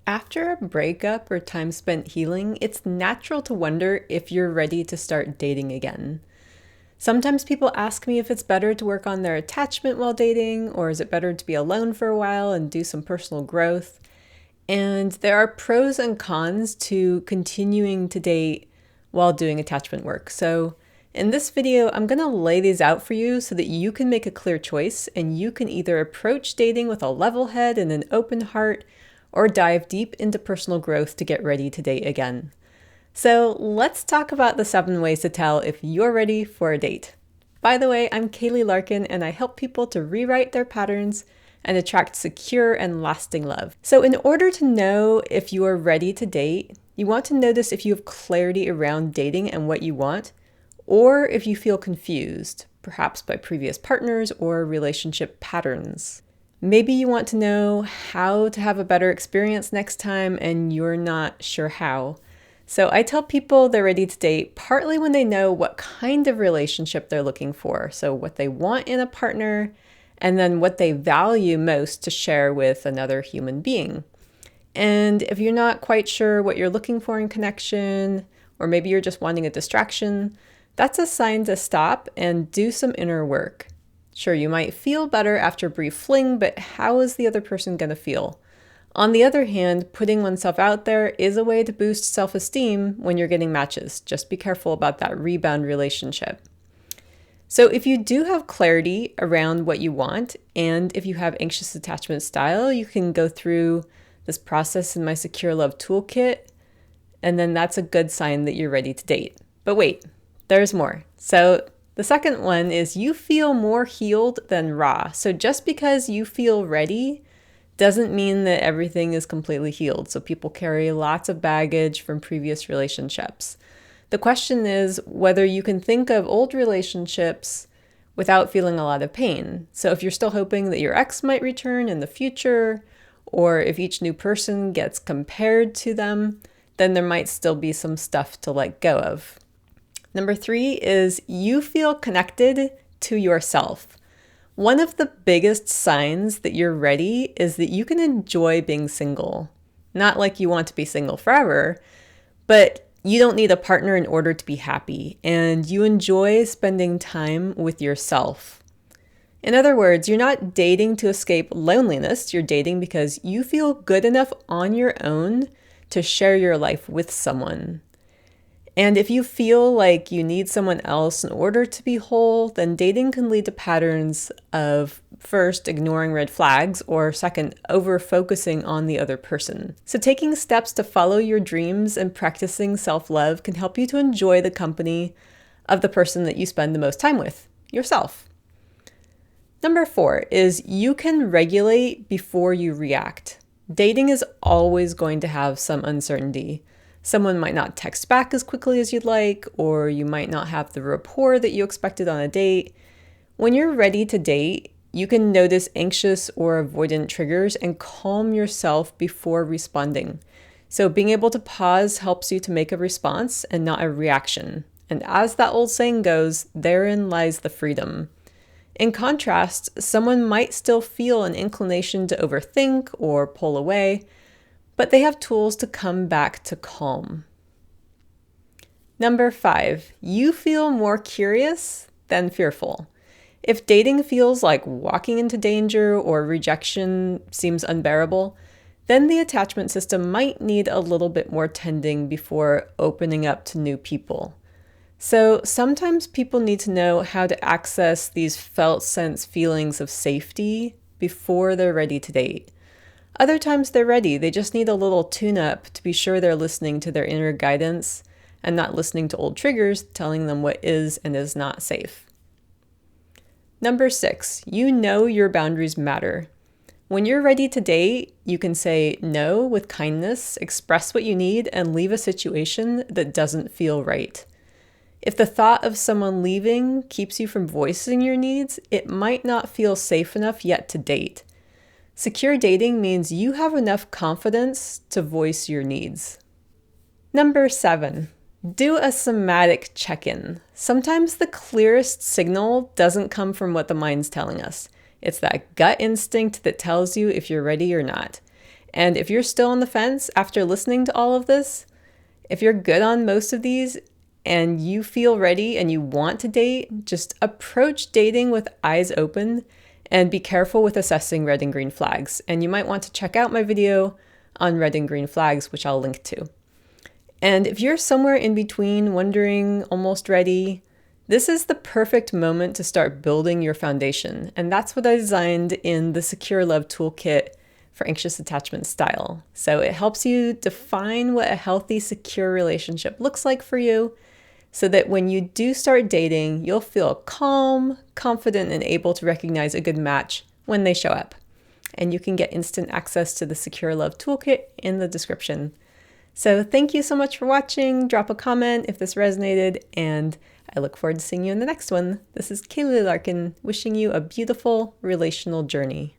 After a breakup or time spent healing, it's natural to wonder if you're ready to start dating again. Sometimes people ask me if it's better to work on their attachment while dating, or is it better to be alone for a while and do some personal growth? And there are pros and cons to continuing to date while doing attachment work. So in this video, I'm going to lay these out for you so that you can make a clear choice and you can either approach dating with a level head and an open heart, or dive deep into personal growth to get ready to date again. So let's talk about the 7 ways to tell if you're ready for a date. By the way, I'm Kaylee Larkin and I help people to rewrite their patterns and attract secure and lasting love. So in order to know if you are ready to date, you want to notice if you have clarity around dating and what you want, or if you feel confused, perhaps by previous partners or relationship patterns. Maybe you want to know how to have a better experience next time and you're not sure how. So I tell people they're ready to date partly when they know what kind of relationship they're looking for. So what they want in a partner, and then what they value most to share with another human being. And if you're not quite sure what you're looking for in connection, or maybe you're just wanting a distraction, that's a sign to stop and do some inner work. Sure, you might feel better after a brief fling, but how is the other person going to feel? On the other hand, putting oneself out there is a way to boost self-esteem when you're getting matches. Just be careful about that rebound relationship. So if you do have clarity around what you want, and if you have anxious attachment style, you can go through this process in my Secure Love Toolkit, and then that's a good sign that you're ready to date. But wait, there's more. So the second one is you feel more healed than raw. So just because you feel ready doesn't mean that everything is completely healed. So people carry lots of baggage from previous relationships. The question is whether you can think of old relationships without feeling a lot of pain. So if you're still hoping that your ex might return in the future, or if each new person gets compared to them, then there might still be some stuff to let go of. Number 3 is you feel connected to yourself. One of the biggest signs that you're ready is that you can enjoy being single. Not like you want to be single forever, but you don't need a partner in order to be happy, and you enjoy spending time with yourself. In other words, you're not dating to escape loneliness, you're dating because you feel good enough on your own to share your life with someone. And if you feel like you need someone else in order to be whole, then dating can lead to patterns of first, ignoring red flags, or second, over-focusing on the other person. So taking steps to follow your dreams and practicing self-love can help you to enjoy the company of the person that you spend the most time with, yourself. Number 4 is you can regulate before you react. Dating is always going to have some uncertainty. Someone might not text back as quickly as you'd like, or you might not have the rapport that you expected on a date. When you're ready to date, you can notice anxious or avoidant triggers and calm yourself before responding. So being able to pause helps you to make a response and not a reaction. And as that old saying goes, therein lies the freedom. In contrast, someone might still feel an inclination to overthink or pull away, but they have tools to come back to calm. Number 5, you feel more curious than fearful. If dating feels like walking into danger or rejection seems unbearable, then the attachment system might need a little bit more tending before opening up to new people. So sometimes people need to know how to access these felt sense feelings of safety before they're ready to date. Other times they're ready, they just need a little tune-up to be sure they're listening to their inner guidance and not listening to old triggers telling them what is and is not safe. Number 6, you know your boundaries matter. When you're ready to date, you can say no with kindness, express what you need, and leave a situation that doesn't feel right. If the thought of someone leaving keeps you from voicing your needs, it might not feel safe enough yet to date. Secure dating means you have enough confidence to voice your needs. Number 7, do a somatic check-in. Sometimes the clearest signal doesn't come from what the mind's telling us. It's that gut instinct that tells you if you're ready or not. And if you're still on the fence after listening to all of this, if you're good on most of these and you feel ready and you want to date, just approach dating with eyes open and be careful with assessing red and green flags. And you might want to check out my video on red and green flags, which I'll link to. And if you're somewhere in between, wondering, almost ready, this is the perfect moment to start building your foundation. And that's what I designed in the Secure Love Toolkit for anxious attachment style. So it helps you define what a healthy, secure relationship looks like for you, so that when you do start dating, you'll feel calm, confident, and able to recognize a good match when they show up. And you can get instant access to the Secure Love Toolkit in the description. So thank you so much for watching. Drop a comment if this resonated, and I look forward to seeing you in the next one. This is Kaylee Larkin, wishing you a beautiful relational journey.